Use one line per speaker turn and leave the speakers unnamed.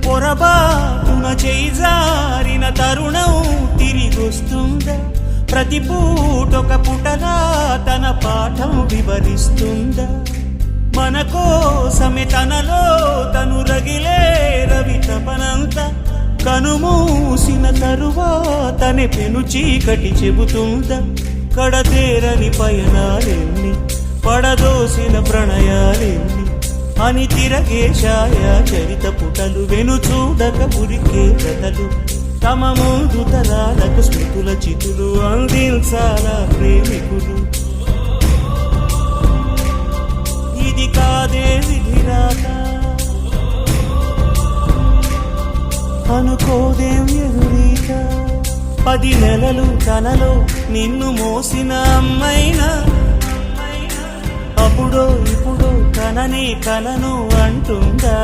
పొరబాటున చేజారిన తరుణం తిరిగొస్తుందా? ప్రతి పూటొక పుటలా తన పాఠం వివరిస్తుందా? మన కోసమే తనలో తను రగిలే రవి తపనంతా కనుమూసిన తరువాతనే పెను చీకటి చెబుతుందా? కడతేరని పయనాలెన్ని, పడదోసిన ప్రణయాలెన్ని అని తిరగే ఛాయా చరిత పుటలు, వెను చూడక ఉరికే కథలు, తమ ముందు తరాలకు స్మృతుల చితులు అందించాలా ప్రేమికులు. ఇది కాదే విధిరాత, అనుకోదేం ఎదురీత. 10 నెలలు తనలో నిన్ను మోసిన అమ్మైనా అప్పుడో ఇప్పుడో కననే కలను అంటుందా?